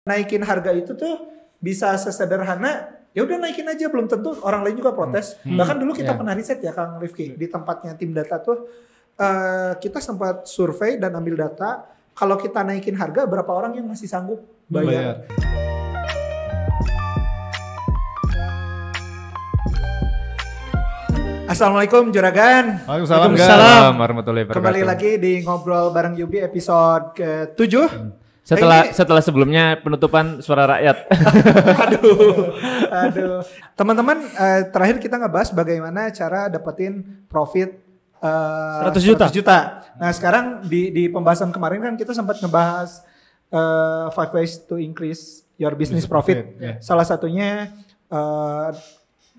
naikin harga itu tuh bisa sesederhana ya udah naikin aja, belum tentu orang lain juga protes. Bahkan dulu kita pernah riset ya Kang Rifki di tempatnya tim data tuh kita sempat survei dan ambil data kalau kita naikin harga berapa orang yang masih sanggup bayar. Assalamualaikum Juragan. Waalaikumsalam warahmatullahi wabarakatuh. Kembali lagi di Ngobrol Bareng Yubi episode ke-7. Setelah sebelumnya penutupan Suara Rakyat. Aduh. Teman-teman, terakhir kita ngebahas bagaimana cara dapetin profit 100 juta. Nah, sekarang di pembahasan kemarin kan kita sempat ngebahas 5 ways to increase your business profit. Salah satunya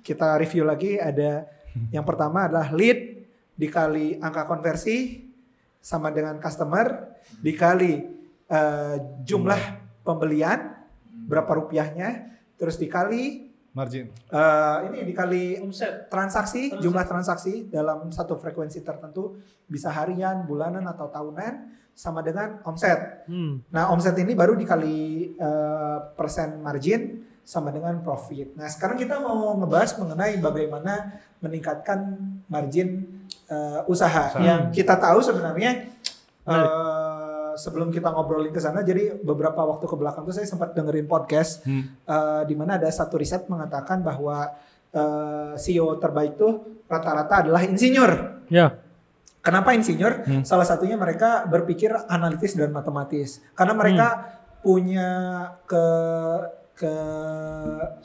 kita review lagi, ada yang pertama adalah lead dikali angka konversi sama dengan customer dikali jumlah pembelian berapa rupiahnya, terus dikali margin. Ini dikali omset transaksi, jumlah transaksi dalam satu frekuensi tertentu, bisa harian, bulanan atau tahunan, sama dengan omset. Nah, omset ini baru dikali persen margin sama dengan profit. Nah, sekarang kita mau ngebahas mengenai bagaimana meningkatkan margin usaha. Yang kita tahu sebenarnya sebelum kita ngobrolin ke sana, jadi beberapa waktu ke belakang tuh saya sempat dengerin podcast di mana ada satu riset mengatakan bahwa CEO terbaik tuh rata-rata adalah insinyur. Ya. Kenapa insinyur? Salah satunya mereka berpikir analitis dan matematis. Karena mereka punya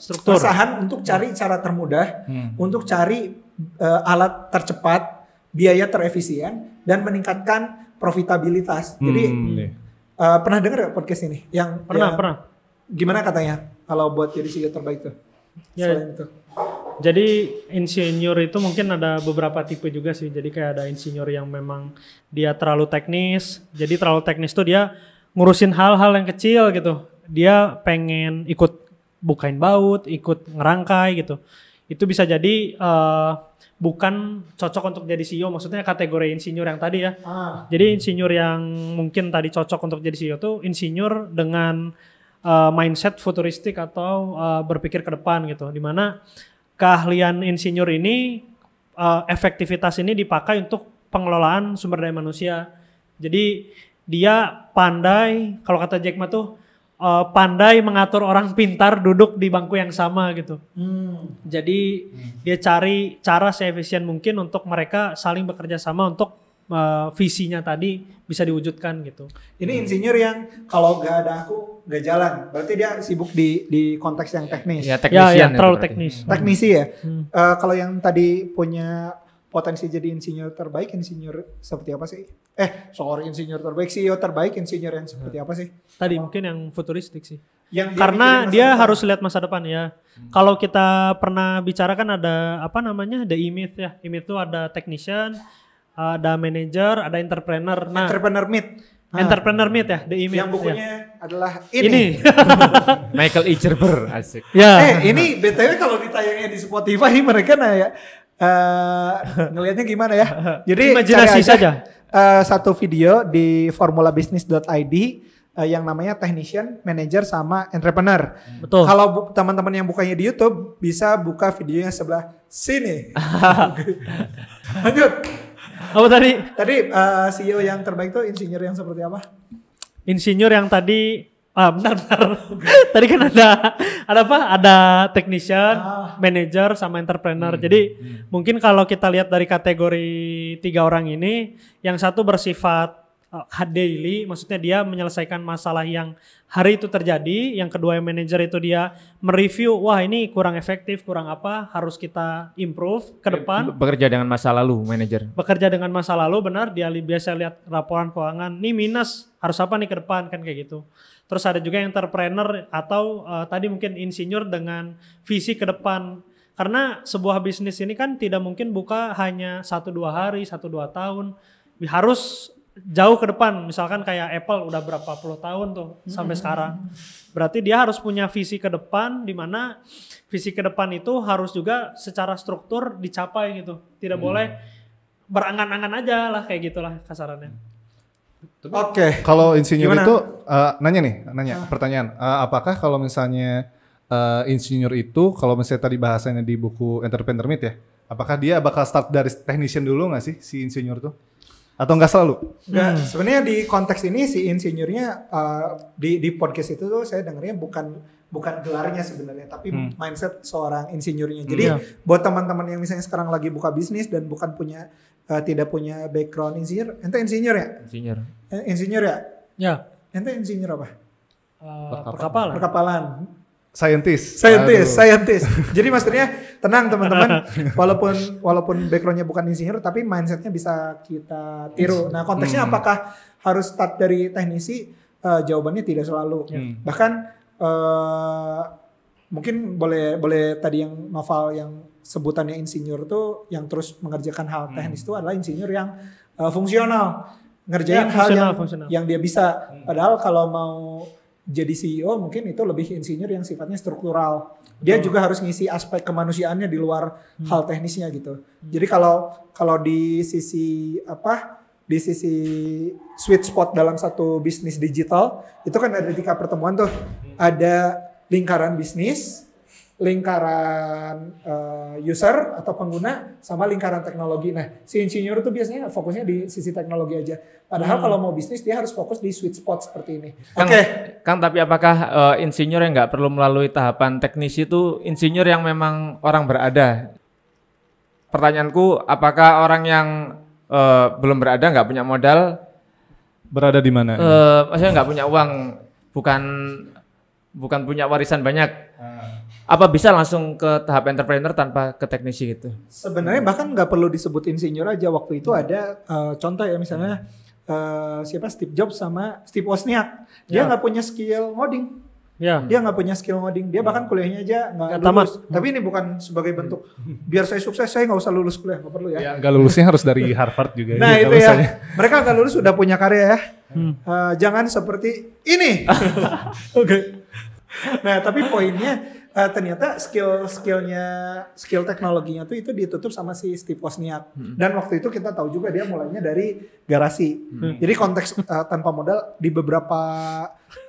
kesusahan untuk cari cara termudah, untuk cari alat tercepat, biaya terefisien, dan meningkatkan profitabilitas. Jadi pernah dengar gak podcast ini? Pernah. Gimana katanya kalau buat jadi CEO terbaik tuh? Ya, itu. Jadi insinyur itu mungkin ada beberapa tipe juga sih. Jadi kayak ada insinyur yang memang dia terlalu teknis. Jadi terlalu teknis tuh dia ngurusin hal-hal yang kecil gitu. Dia pengen ikut bukain baut, ikut ngerangkai gitu. Itu bisa jadi bukan cocok untuk jadi CEO, maksudnya kategori insinyur yang tadi ya. Jadi insinyur yang mungkin tadi cocok untuk jadi CEO tuh insinyur dengan mindset futuristik atau berpikir ke depan gitu. Dimana keahlian insinyur ini, efektivitas ini dipakai untuk pengelolaan sumber daya manusia. Jadi dia pandai, kalau kata Jack Ma tuh pandai mengatur orang pintar duduk di bangku yang sama gitu. Jadi dia cari cara seefisien mungkin untuk mereka saling bekerja sama untuk visinya tadi bisa diwujudkan gitu. Ini insinyur yang kalau gak ada aku gak jalan. Berarti dia sibuk di konteks yang teknis. Ya, teknisian. Ya, terlalu teknis. Teknisi ya. Kalau yang tadi punya potensi jadi insinyur terbaik, insinyur seperti apa sih? Insinyur terbaik, CEO terbaik, insinyur yang seperti apa sih? Tadi mungkin yang futuristik sih. Karena dia harus lihat masa depan ya. Kalau kita pernah bicarakan ada apa namanya, The E-Myth ya. E-Myth itu ada technician, ada manager, ada entrepreneur. Nah, Entrepreneur Myth. Entrepreneur Myth ya, The E-Myth. Yang bukunya adalah ini. Michael E. Gerber, asik. Ya. Ini BTW kalau ditayangnya di Spotify mereka ngelihatnya gimana ya? Jadi imajinasi saja. Satu video di formulabisnis.id yang namanya technician, manager, sama entrepreneur. Betul. Kalau teman-teman yang bukanya di YouTube bisa buka videonya sebelah sini. Lanjut. Apa tadi? Tadi CEO yang terbaik tuh insinyur yang seperti apa? Insinyur yang tadi bentar. Tadi kan ada apa? Ada technician, manager, sama entrepreneur. Jadi mungkin kalau kita lihat dari kategori 3 orang ini, yang satu bersifat daily, maksudnya dia menyelesaikan masalah yang hari itu terjadi. Yang kedua yang manager itu dia mereview, wah ini kurang efektif, kurang apa, harus kita improve ke depan. Bekerja dengan masa lalu, manajer. Bekerja dengan masa lalu, benar. Dia biasa lihat laporan keuangan, nih minus, harus apa nih ke depan, kan kayak gitu. Terus ada juga entrepreneur atau tadi mungkin insinyur dengan visi ke depan. Karena sebuah bisnis ini kan tidak mungkin buka hanya 1-2 hari, 1-2 tahun. Harus jauh ke depan. Misalkan kayak Apple udah berapa puluh tahun tuh sampai sekarang. Berarti dia harus punya visi ke depan, di mana visi ke depan itu harus juga secara struktur dicapai gitu. Tidak boleh berangan-angan aja lah, kayak gitulah kasarannya. Oke. Kalau insinyur itu nanya pertanyaan. Apakah kalau misalnya insinyur itu kalau misalnya tadi bahasanya di buku Entrepreneur Meet ya, apakah dia bakal start dari technician dulu nggak sih si insinyur tuh? Atau nggak selalu? Nggak, sebenarnya di konteks ini si insinyurnya di podcast itu tuh saya dengarnya bukan gelarnya sebenarnya, tapi mindset seorang insinyurnya. Jadi buat teman-teman yang misalnya sekarang lagi buka bisnis dan tidak punya background insinyur, ente insinyur ya? Insinyur ya? Ya. Ente insinyur apa? Perkapalan. Scientist. Jadi maksudnya tenang teman-teman, walaupun backgroundnya bukan insinyur, tapi mindsetnya bisa kita tiru. Nah konteksnya apakah harus start dari teknisi? Jawabannya tidak selalu. Bahkan mungkin boleh tadi yang Noval yang sebutannya insinyur tuh yang terus mengerjakan hal teknis itu adalah insinyur yang fungsional, ngerjain hal yang dia bisa. Padahal kalau mau jadi CEO mungkin itu lebih insinyur yang sifatnya struktural. Dia juga harus ngisi aspek kemanusiaannya di luar hal teknisnya gitu. Jadi kalau di sisi sweet spot dalam satu bisnis digital itu kan ada 3 pertemuan tuh. Ada lingkaran bisnis, lingkaran user atau pengguna, sama lingkaran teknologi. Nah, si insinyur itu biasanya fokusnya di sisi teknologi aja. Padahal kalau mau bisnis dia harus fokus di sweet spot seperti ini. Kang, tapi apakah insinyur yang nggak perlu melalui tahapan teknisi itu insinyur yang memang orang berada? Pertanyaanku, apakah orang yang belum berada, nggak punya modal, berada di mana? Maksudnya nggak punya uang, bukan punya warisan banyak. Apa bisa langsung ke tahap entrepreneur tanpa ke teknisi gitu? Sebenarnya bahkan nggak perlu disebut insinyur aja. Waktu itu ada contoh ya misalnya Steve Jobs sama Steve Wozniak. Dia nggak punya skill ngoding. Dia nggak punya skill ngoding. Dia bahkan kuliahnya aja nggak lulus. Tapi ini bukan sebagai bentuk biar saya sukses, saya nggak usah lulus kuliah, nggak perlu ya. Nggak lulusnya harus dari Harvard juga. Nah itu ya. Mereka nggak lulus sudah punya karya ya. Jangan seperti ini. Oke. Nah tapi poinnya ternyata skill teknologinya tuh itu ditutup sama si Steve Wozniak. Dan waktu itu kita tahu juga dia mulainya dari garasi. Jadi konteks tanpa modal di beberapa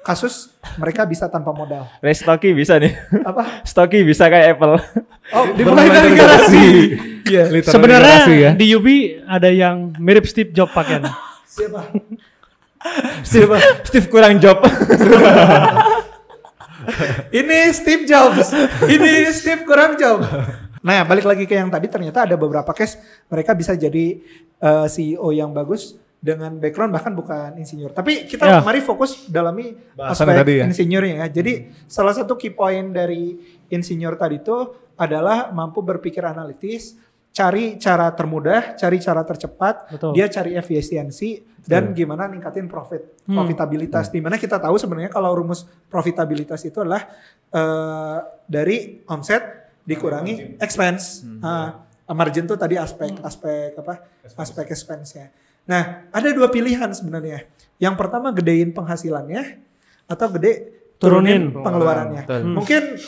kasus mereka bisa tanpa modal. Stocky bisa nih. Apa? Stocky bisa kayak Apple. Oh, dimulai dari garasi. Iya. Sebenarnya ya? Di UB ada yang mirip Steve Jobs pakaian. Siapa? Steve kurang job. Ini Steve Jobs. Ini Steve kurang job. Nah, balik lagi ke yang tadi, ternyata ada beberapa case mereka bisa jadi CEO yang bagus dengan background bahkan bukan insinyur. Tapi kita mari fokus dalami aspek insinyurnya ya. Jadi salah satu key point dari insinyur tadi itu adalah mampu berpikir analitis, cari cara termudah, cari cara tercepat, dia cari efisiensi dan gimana ningkatin profitabilitas. Dimana kita tahu sebenarnya kalau rumus profitabilitas itu adalah dari omset dikurangi expense. Margin tuh tadi aspek expense-nya. Nah, ada 2 pilihan sebenarnya. Yang pertama gedein penghasilannya atau turunin pengeluarannya. Mungkin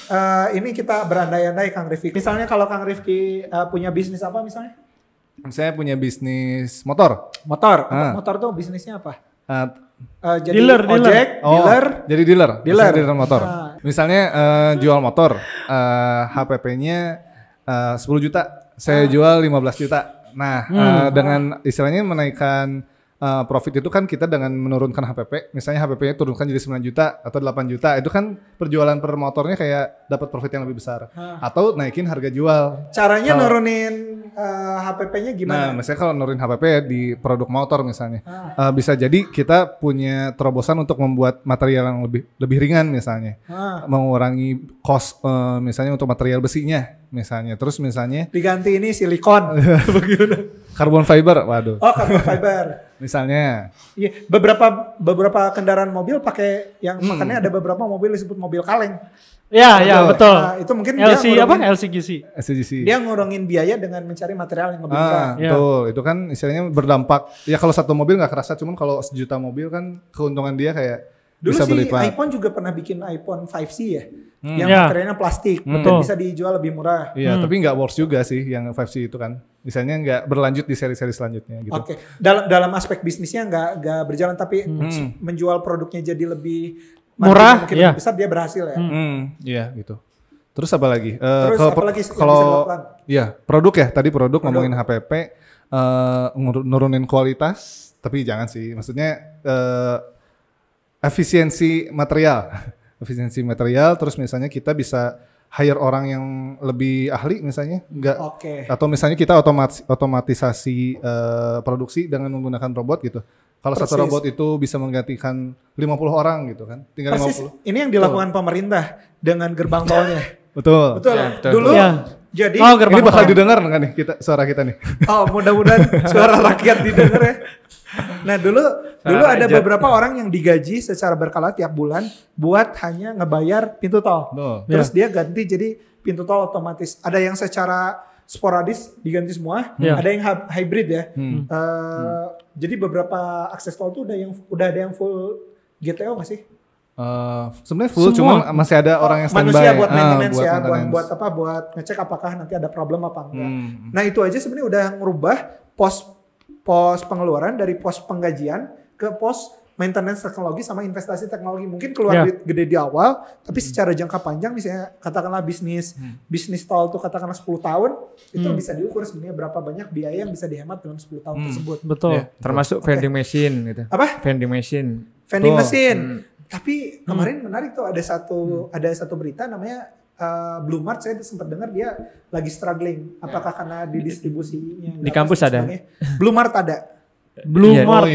ini kita berandai-andai Kang Rifki. Misalnya kalau Kang Rifki punya bisnis apa misalnya? Saya punya bisnis motor. Motor tuh bisnisnya apa? Jadi dealer. Jadi dealer motor. Misalnya jual motor, HPP-nya 10 juta, saya jual 15 juta. Nah, dengan istilahnya menaikkan profit itu kan kita dengan menurunkan HPP, misalnya HPP-nya turunkan jadi 9 juta atau 8 juta, itu kan perjualan per motornya kayak dapat profit yang lebih besar. Atau naikin harga jual. Caranya nurunin HPP-nya gimana? Nah, misalnya kalau nurunin HPP ya di produk motor misalnya, bisa jadi kita punya terobosan untuk membuat material yang lebih ringan misalnya, mengurangi cost misalnya untuk material besinya misalnya, terus misalnya diganti ini silikon, carbon fiber, waduh. Oh, carbon fiber. Misalnya. Iya, beberapa kendaraan mobil pakai yang makanya ada beberapa mobil disebut mobil kaleng. Ya, betul. Nah, itu mungkin LCGC. Dia ngurangin biaya dengan mencari material yang lebih murah. Betul. Itu kan istilahnya berdampak. Ya kalau satu mobil nggak kerasa, cuman kalau 1 juta mobil kan keuntungan dia kayak Dulu bisa sih berlipat. iPhone juga pernah bikin iPhone 5C ya, yang Ya. materialnya plastik, dan bisa dijual lebih murah. Iya, tapi nggak works juga sih yang 5C itu kan. Misalnya nggak berlanjut di seri-seri selanjutnya gitu. Oke, dalam aspek bisnisnya nggak berjalan, tapi menjual produknya jadi lebih murah, mungkin iya. lebih besar, dia berhasil ya. Iya gitu. Terus apa lagi? Terus apa lagi yang bisa dilakukan? ya produk ya, tadi produk ngomongin HPP, nurunin kualitas, tapi jangan sih. Maksudnya efisiensi material, efisiensi material. Terus misalnya kita bisa hire orang yang lebih ahli misalnya, enggak? Atau misalnya kita otomatisasi produksi dengan menggunakan robot gitu. Kalau satu robot itu bisa menggantikan 50 orang gitu kan, tinggal Persis. 50. Ini yang dilakukan pemerintah dengan gerbang tolnya. Betul. Ya, betul. Dulu jadi Ini bakal didengar nggak nih suara kita nih? Oh, mudah-mudahan suara rakyat didengar ya. Nah, dulu ada beberapa orang yang digaji secara berkala tiap bulan buat hanya ngebayar pintu tol. Terus dia ganti jadi pintu tol otomatis. Ada yang secara sporadis diganti semua, ada yang hybrid ya. Jadi beberapa akses tol tuh udah ada yang full GTO nggak sih? Sebenarnya full, cuman masih ada orang yang standby. Manusia buat maintenance ya, maintenance. buat ngecek apakah nanti ada problem apa enggak. Nah, itu aja sebenarnya udah ngerubah pos pengeluaran dari pos penggajian ke pos maintenance teknologi sama investasi teknologi. Mungkin keluar duit gede di awal, tapi secara jangka panjang misalnya katakanlah bisnis tol tuh katakanlah 10 tahun, itu bisa diukur sebenarnya berapa banyak biaya yang bisa dihemat dalam 10 tahun tersebut. Betul. Ya, termasuk vending machine gitu. Apa? Vending machine. Vending machine. Tapi kemarin menarik tuh ada satu berita namanya Blue Mart, saya sempat dengar dia lagi struggling. Apakah karena di distribusinya? Di kampus ada. Blue Mart ada. Blue Mart,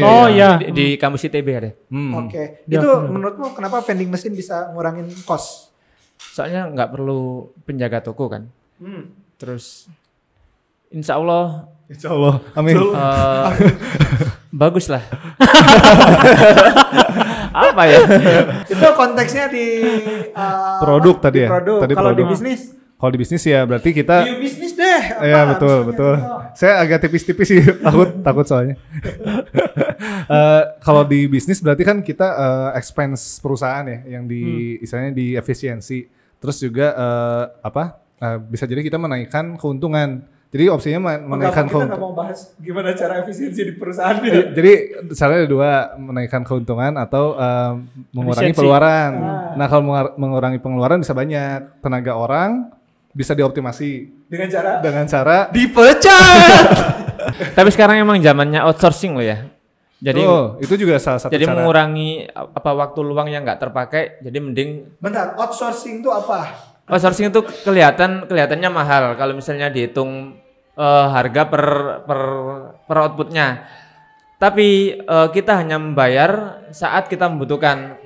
di kampus ITB ada. Oke. Itu menurutmu kenapa vending machine bisa ngurangin cost? Soalnya nggak perlu penjaga toko kan. Terus Insya Allah, amin. Bagus lah. Apa ya? Itu konteksnya di produk tadi ya. Kalau di bisnis? Kalau di bisnis ya berarti kita. Di bisnis deh. Iya betul. Saya agak tipis-tipis sih, takut soalnya. Kalau di bisnis berarti kan kita expense perusahaan ya, yang istilahnya di efisiensi. Terus juga bisa jadi kita menaikkan keuntungan. Jadi opsinya menaikkan keuntungan. Kita nggak mau bahas gimana cara efisiensi di perusahaan ya. Jadi caranya ada dua, menaikkan keuntungan atau mengurangi pengeluaran. Nah kalau mengurangi pengeluaran bisa banyak, tenaga orang bisa dioptimasi dengan cara dipecat. Tapi sekarang emang zamannya outsourcing loh ya. Jadi itu juga salah satu jadi cara. mengurangi waktu luang yang nggak terpakai. Jadi mending. Bentar, outsourcing itu apa? Outsourcing itu kelihatannya mahal kalau misalnya dihitung harga per outputnya. Tapi kita hanya membayar saat kita membutuhkan.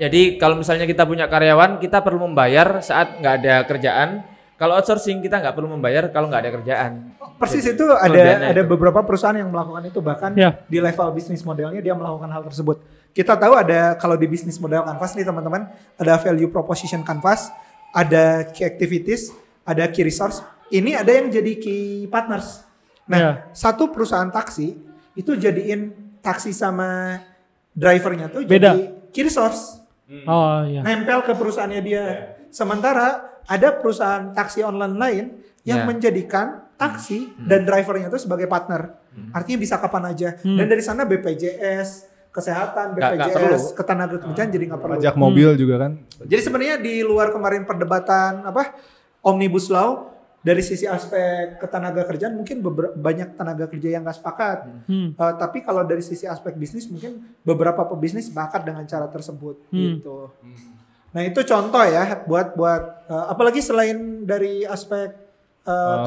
Jadi kalau misalnya kita punya karyawan, kita perlu membayar saat nggak ada kerjaan. Kalau outsourcing kita nggak perlu membayar kalau nggak ada kerjaan. Persis. Jadi, itu ada beberapa perusahaan yang melakukan itu, bahkan di level bisnis modelnya dia melakukan hal tersebut. Kita tahu ada, kalau di bisnis model Canvas nih teman-teman, ada value proposition Canvas, ada key activities, ada key resource. Ini ada yang jadi key partners. Nah, satu perusahaan taksi itu jadiin taksi sama drivernya tuh beda. Jadi key resource. Nempel ke perusahaannya dia. Sementara ada perusahaan taksi online lain yang menjadikan taksi dan drivernya itu sebagai partner. Artinya bisa kapan aja. Dan dari sana BPJS, kesehatan, BPJS, ketenagakerjaan jadi nggak perlu. Pajak mobil juga kan. Jadi sebenarnya di luar kemarin perdebatan Omnibus Law, dari sisi aspek ketenagakerjaan mungkin banyak tenaga kerja yang nggak sepakat. Tapi kalau dari sisi aspek bisnis mungkin beberapa pebisnis sepakat dengan cara tersebut. Gitu. Nah itu contoh ya buat apalagi selain dari aspek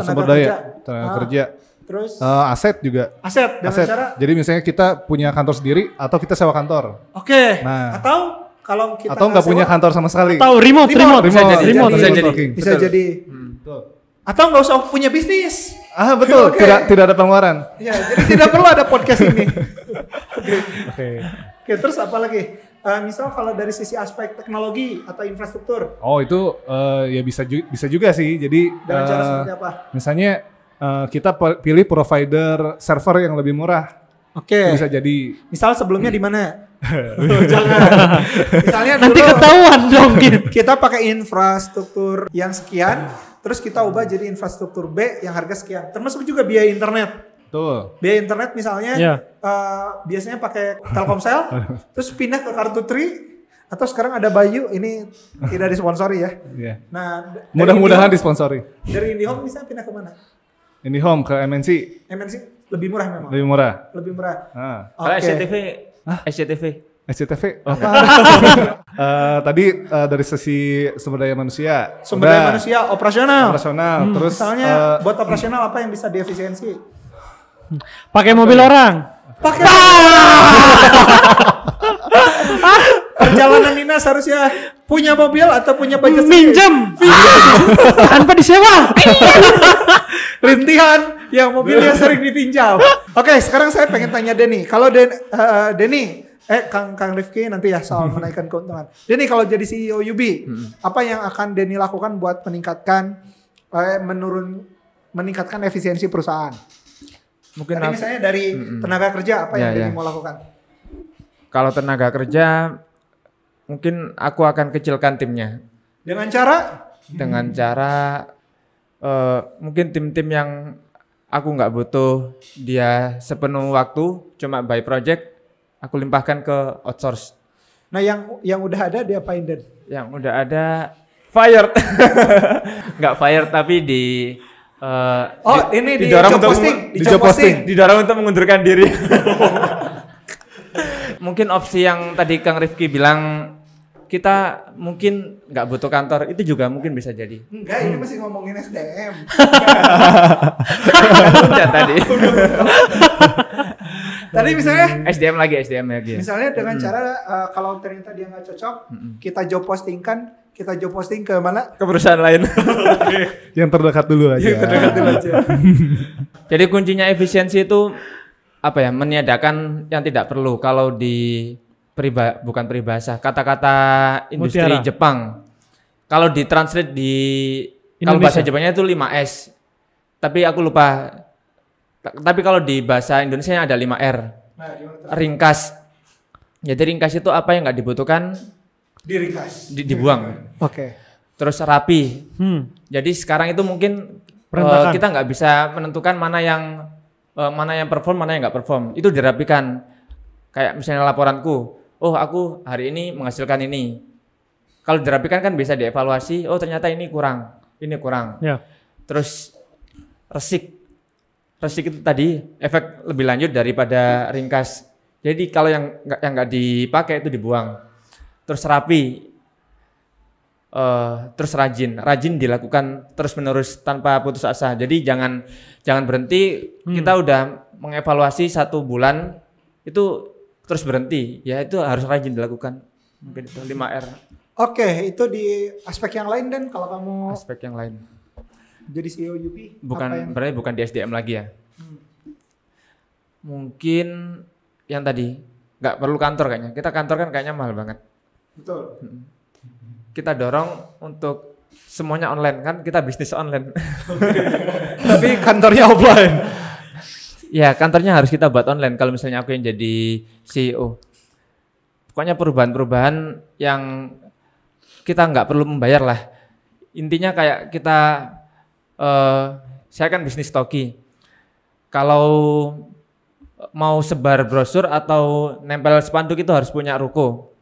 sumber daya, tenaga kerja. Terus aset juga. Aset dengan cara. Jadi misalnya kita punya kantor sendiri atau kita sewa kantor. Oke. Nah, atau kalau kita nggak punya kantor sama sekali. Atau remote. Bisa jadi. Atau nggak usah punya bisnis. Betul. Tidak ada pengeluaran. Ya, jadi tidak perlu ada podcast ini. Oke. Terus apa lagi? Misal kalau dari sisi aspek teknologi atau infrastruktur. Itu ya bisa juga sih. Jadi dengan cara seperti apa? Misalnya kita pilih provider server yang lebih murah. Oke. Bisa jadi. Misal sebelumnya di mana? Jangan. Misalnya nanti ketahuan dong. Kita pakai infrastruktur yang sekian, terus kita ubah jadi infrastruktur B yang harga sekian. Termasuk juga biaya internet. Betul. Biaya internet misalnya biasanya pakai Telkomsel, terus pindah ke kartu Tri, atau sekarang ada Bayu, ini tidak disponsori ya. Yeah. Nah, mudah-mudahan disponsori. Dari IndiHome bisa pindah ke mana? IndiHome ke MNC. MNC lebih murah memang. Lebih murah. Lebih murah. Kalau SCTV. SCTV. Tadi dari sisi sumber daya manusia. Sumber daya manusia operasional. Terus misalnya buat operasional apa yang bisa diefisiensi? Pakai mobil orang. Pakai. Perjalanan dinas harusnya punya mobil atau punya budget minjem tanpa disewa. Rintihan yang mobilnya sering dipinjam. Oke, sekarang saya pengen tanya Denny. Kalau Denny, Kang Rifki nanti ya soal menaikkan keuntungan. Denny kalau jadi CEO UB, apa yang akan Denny lakukan buat meningkatkan efisiensi perusahaan? Mungkin misalnya dari tenaga kerja apa yang Denny mau lakukan? Kalau tenaga kerja mungkin aku akan kecilkan timnya. Dengan cara? Dengan cara mungkin tim-tim yang aku nggak butuh dia sepenuh waktu, cuma by project, aku limpahkan ke outsource. Nah yang udah ada diapain Den? Yang udah ada fired. Nggak fired tapi didorong untuk mengundurkan diri. Mungkin opsi yang tadi Kang Rifki bilang kita mungkin nggak butuh kantor, itu juga mungkin bisa jadi. Enggak, ini masih ngomongin SDM. Udah tadi. Tadi misalnya SDM lagi. Misalnya dengan cara kalau ternyata dia nggak cocok, kita job posting ke mana? Ke perusahaan lain. Yang terdekat dulu aja. Jadi kuncinya efisiensi itu apa ya? Meniadakan yang tidak perlu. Kalau di bukan peribahasa, kata-kata industri Mutiara. Jepang. Kalau ditranslate kalau bahasa Jepangnya itu 5S. Tapi aku lupa. Tapi kalau di bahasa Indonesia ada 5R. Ringkas. Jadi ringkas itu apa yang nggak dibutuhkan diringkas. Dibuang. Oke. Terus rapi. Jadi sekarang itu mungkin kita nggak bisa menentukan mana yang perform, mana yang nggak perform. Itu dirapikan. Kayak misalnya laporanku, aku hari ini menghasilkan ini. Kalau dirapikan kan bisa dievaluasi, ternyata ini kurang. Ya. Terus resik itu tadi efek lebih lanjut daripada ringkas. Jadi kalau yang nggak dipakai itu dibuang. Terus rapi, terus rajin dilakukan terus menerus tanpa putus asa. Jadi jangan berhenti. Kita udah mengevaluasi 1 bulan itu terus berhenti. Ya itu harus rajin dilakukan. Mungkin itu 5R. Oke, itu di aspek yang lain Dan kalau kamu aspek yang lain. Jadi CEO UP berarti bukan di SDM lagi ya. Mungkin yang tadi nggak perlu kantor kayaknya. Kita kantor kan kayaknya mahal banget. Betul. Kita dorong untuk semuanya online, kan kita bisnis online. Tapi kantornya offline. Ya kantornya harus kita buat online kalau misalnya aku yang jadi CEO. Pokoknya perubahan-perubahan yang kita nggak perlu membayar lah. Intinya kayak kita, saya kan bisnis toki. Kalau mau sebar brosur atau nempel spanduk itu harus punya ruko.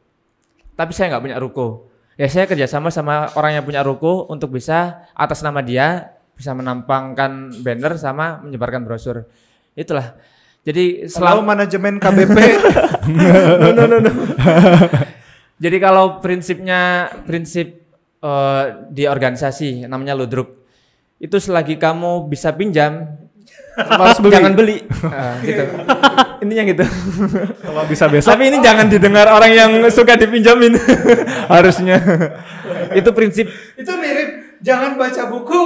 Tapi saya nggak punya ruko. Ya saya kerjasama sama orang yang punya ruko untuk bisa atas nama dia bisa menampangkan banner sama menyebarkan brosur. Itulah. Jadi selalu manajemen KBP. No. Jadi kalau prinsip di organisasi namanya ludruk. Itu selagi kamu bisa pinjam, jangan beli. Gitu. Intinya gitu. Kalau bisa besok. Tapi ini jangan didengar orang yang suka dipinjamin. Harusnya. Itu prinsip. Itu mirip jangan baca buku.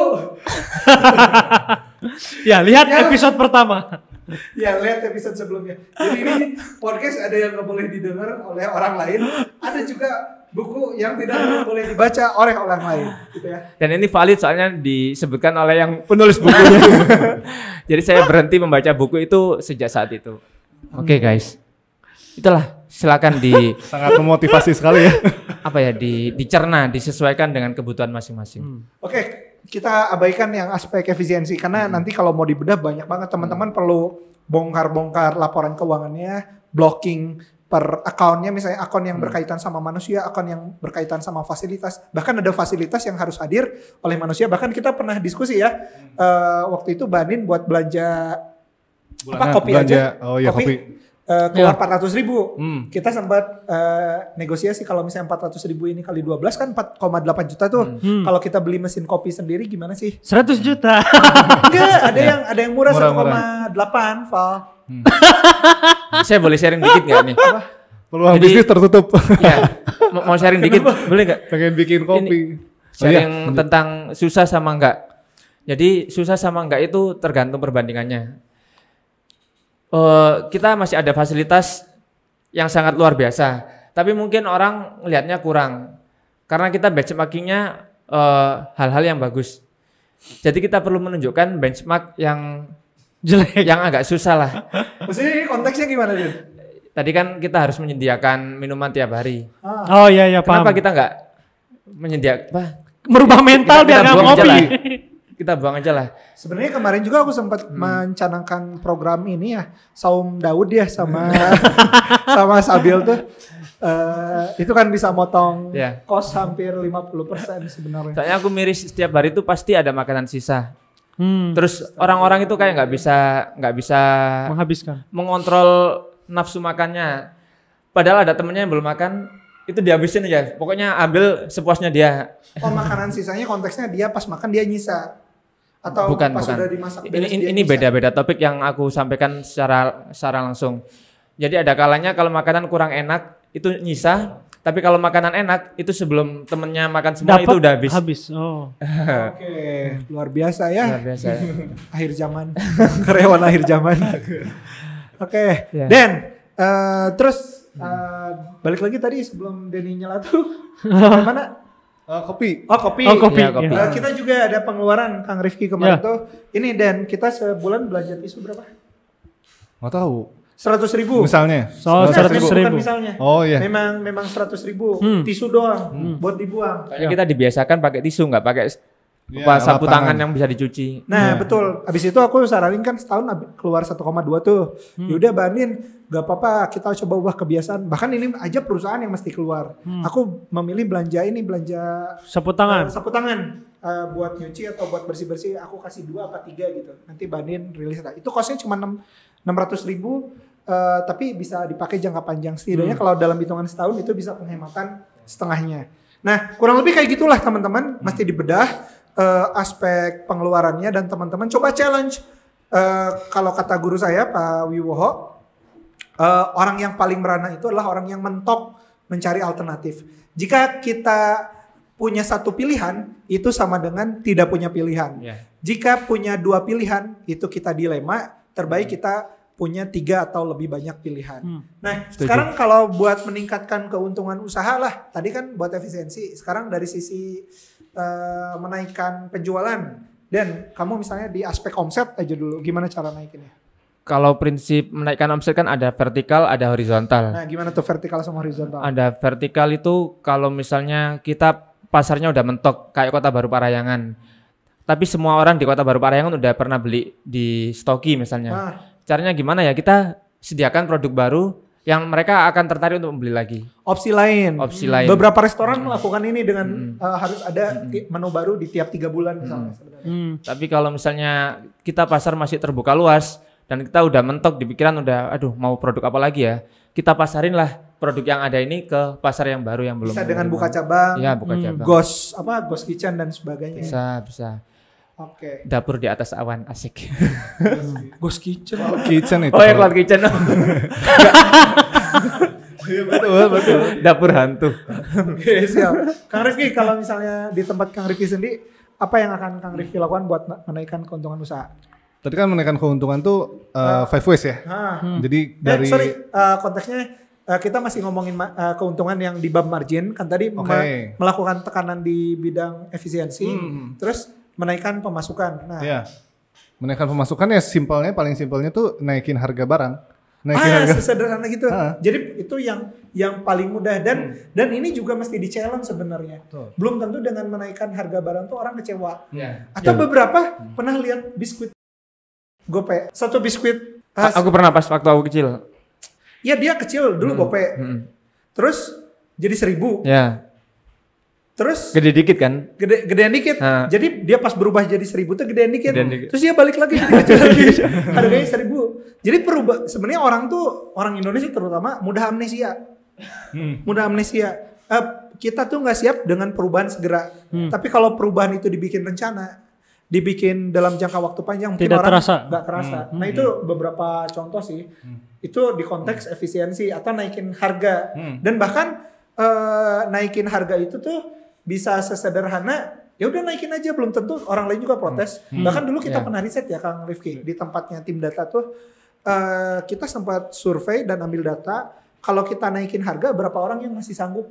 Ya, lihat episode pertama. Ya, lihat episode sebelumnya. Jadi ini podcast ada yang nggak boleh didengar oleh orang lain, ada juga buku yang tidak boleh dibaca oleh orang lain, gitu ya. Dan ini valid soalnya disebutkan oleh yang penulis bukunya. Jadi saya berhenti membaca buku itu sejak saat itu. Oke, guys. itulah silakan sangat memotivasi sekali ya. Dicerna, disesuaikan dengan kebutuhan masing-masing. Oke, kita abaikan yang aspek efisiensi karena nanti kalau mau dibedah banyak banget teman-teman perlu bongkar-bongkar laporan keuangannya, blocking per akunnya, misalnya akun yang berkaitan sama manusia, akun yang berkaitan sama fasilitas, bahkan ada fasilitas yang harus hadir oleh manusia. Bahkan kita pernah diskusi ya, waktu itu Banin buat belanja kopi aja, kopi. Keluar 400.000. Kita sempat negosiasi kalau misalnya 400.000 ini kali 12 kan 4,8 juta tuh. Kalau kita beli mesin kopi sendiri gimana sih? 100 juta. Enggak, ada yang murah 1,8, Val. Saya boleh sharing dikit nggak nih? Peluang bisnis tertutup. Ya, mau sharing dikit boleh nggak? Pengen bikin kopi. Sharing tentang susah sama enggak. Jadi susah sama enggak itu tergantung perbandingannya. Kita masih ada fasilitas yang sangat luar biasa, tapi mungkin orang melihatnya kurang karena kita benchmarkingnya hal-hal yang bagus. Jadi kita perlu menunjukkan benchmark yang jelek, yang agak susah lah. Maksudnya konteksnya gimana Din? Tadi kan kita harus menyediakan minuman tiap hari. Oh iya paham. Kenapa kita nggak menyediakan? Merubah mental biar nggak ngopi. Kita buang aja lah. Sebenarnya kemarin juga aku sempat mencanangkan program ini ya, Saum Daud ya sama sama Sabil tuh. Itu kan bisa motong kos hampir 50% sebenarnya. Soalnya aku miris setiap hari itu pasti ada makanan sisa. Terus orang-orang itu kayak nggak bisa menghabiskan, mengontrol nafsu makannya. Padahal ada temennya yang belum makan, itu dihabisin aja. Pokoknya ambil sepuasnya dia. Oh, makanan sisanya konteksnya dia pas makan dia nyisa. Atau bukan. sudah dimasak ini beda-beda topik yang aku sampaikan secara langsung. Jadi ada kalanya kalau makanan kurang enak itu nyisa, tapi kalau makanan enak itu sebelum temennya makan semua itu udah habis. Oke, luar biasa ya. Luar biasa. Akhir zaman, karyawan akhir zaman. Oke, Dan terus balik lagi tadi sebelum Denny nyala tuh mana? Kopi. Kopi. Ya. Kita juga ada pengeluaran Kang Rifki kemarin tuh. Ini Dan kita sebulan belanja tisu berapa? Nggak tahu. 100.000. Misalnya. 100.000. Misalnya. Oh iya. Memang 100.000 tisu doang buat dibuang. Kita dibiasakan pakai tisu, nggak pakai sapu tangan yang bisa dicuci. Nah betul. Abis itu aku saranin kan setahun keluar 1,2 tuh. Yaudah Banin, gak apa-apa kita coba ubah kebiasaan. Bahkan ini aja perusahaan yang mesti keluar. Aku memilih belanja sapu tangan. Buat nyuci atau buat bersih-bersih aku kasih 2 apa 3 gitu. Nanti Banin rilis. Itu costnya cuma 600.000. Tapi bisa dipakai jangka panjang. Setidaknya kalau dalam hitungan setahun itu bisa penghematan setengahnya. Nah kurang lebih kayak gitulah teman-teman. Mesti dibedah aspek pengeluarannya dan teman-teman coba challenge. Kalau kata guru saya Pak Wiwoho, orang yang paling merana itu adalah orang yang mentok mencari alternatif. Jika kita punya satu pilihan itu sama dengan tidak punya pilihan. Jika punya 2 pilihan itu kita dilema. Terbaik kita punya 3 atau lebih banyak pilihan. Nah sekarang kalau buat meningkatkan keuntungan usaha lah, tadi kan buat efisiensi. Sekarang dari sisi menaikkan penjualan. Dan kamu misalnya di aspek omset aja dulu, gimana cara naikinnya? Kalau prinsip menaikkan omset kan ada vertikal, ada horizontal. Nah gimana tuh vertikal sama horizontal? Ada vertikal itu kalau misalnya kita pasarnya udah mentok kayak Kota Baru Parahyangan. Tapi semua orang di Kota Baru Parahyangan udah pernah beli di Stoki misalnya. Caranya gimana ya? Kita sediakan produk baru yang mereka akan tertarik untuk membeli lagi. Opsi lain. Beberapa restoran melakukan ini dengan harus ada menu baru di tiap 3 bulan misalnya. Tapi kalau misalnya kita pasar masih terbuka luas dan kita udah mentok di pikiran udah aduh mau produk apa lagi ya, kita pasarin lah produk yang ada ini ke pasar yang baru yang belum. Bisa dengan buka cabang. Iya, buka cabang. Ghost kitchen dan sebagainya. Bisa. Oke. Dapur di atas awan, asik. Ghost kitchen. Kitchen itu. Oh ya, cloud kitchen. Betul. Dapur hantu. Oke, siap. Kang Rifki, kalau misalnya di tempat Kang Rifki sendiri, apa yang akan Kang Rifki lakukan buat menaikkan keuntungan usaha? Tadi kan menaikkan keuntungan tuh 5 ways ya. Jadi dari konteksnya kita masih ngomongin keuntungan yang di bab margin. Kan tadi melakukan tekanan di bidang efisiensi. Terus menaikkan pemasukan. Menaikkan pemasukan ya paling simpelnya tuh naikin harga barang. Sesederhana gitu. Jadi itu yang paling mudah dan ini juga mesti di-challenge sebenarnya. Belum tentu dengan menaikkan harga barang tuh orang kecewa. Atau beberapa pernah lihat biskuit gope. Satu biskuit aku pernah pas waktu aku kecil. Ya dia kecil dulu gope. Terus jadi 1.000. Ya. Terus gede dikit kan? Gedean dikit. Jadi dia pas berubah jadi 1.000 tuh gedean dikit. Terus dia balik lagi jadi kecil lagi. Harganya 1.000. Jadi sebenarnya orang Indonesia terutama mudah amnesia. Mudah amnesia. Kita tuh nggak siap dengan perubahan segera. Tapi kalau perubahan itu dibikin rencana, dibikin dalam jangka waktu panjang, mungkin orang nggak kerasa. Nah itu beberapa contoh sih. Itu di konteks efisiensi atau naikin harga. Dan bahkan naikin harga itu tuh bisa sesederhana ya udah naikin aja, belum tentu orang lain juga protes. Bahkan dulu kita pernah riset ya Kang Rifki di tempatnya tim data tuh kita sempat survei dan ambil data kalau kita naikin harga berapa orang yang masih sanggup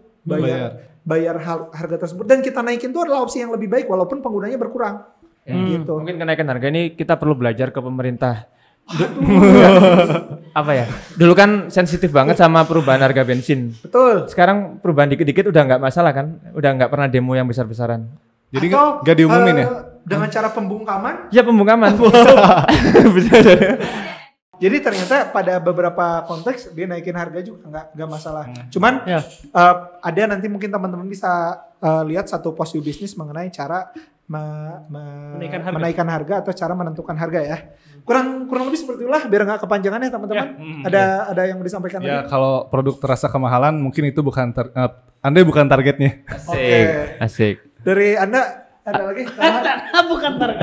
bayar harga tersebut, dan kita naikin itu adalah opsi yang lebih baik walaupun penggunanya berkurang. Gitu. Mungkin kenaikan harga ini kita perlu belajar ke pemerintah. Apa ya? Dulu kan sensitif banget sama perubahan harga bensin. Betul. Sekarang perubahan dikit-dikit udah nggak masalah kan? Udah nggak pernah demo yang besar-besaran. Jadi nggak diumumin ya? Dengan cara pembungkaman? Ya pembungkaman. Jadi ternyata pada beberapa konteks dia naikin harga juga nggak masalah. Cuman ada nanti mungkin teman-teman bisa lihat satu post bisnis mengenai cara menaikkan harga atau cara menentukan harga ya. Kurang lebih seperti itulah biar nggak kepanjangan ya teman-teman. Ada yang mau disampaikan lagi? Ya kalau produk terasa kemahalan mungkin itu bukan Anda bukan targetnya. Asik. Dari Anda ada lagi? Bukan target.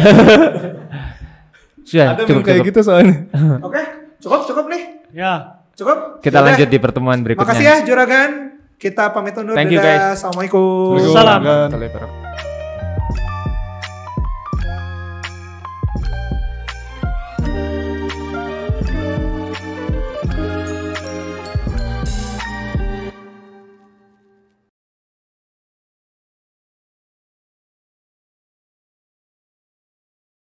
Ada cukup kayak gitu soalnya. Oke, cukup nih. Ya. Cukup. Kita lanjut di pertemuan berikutnya. Makasih ya Juragan. Kita pamit undur. Thank you guys. Assalamualaikum. Salam.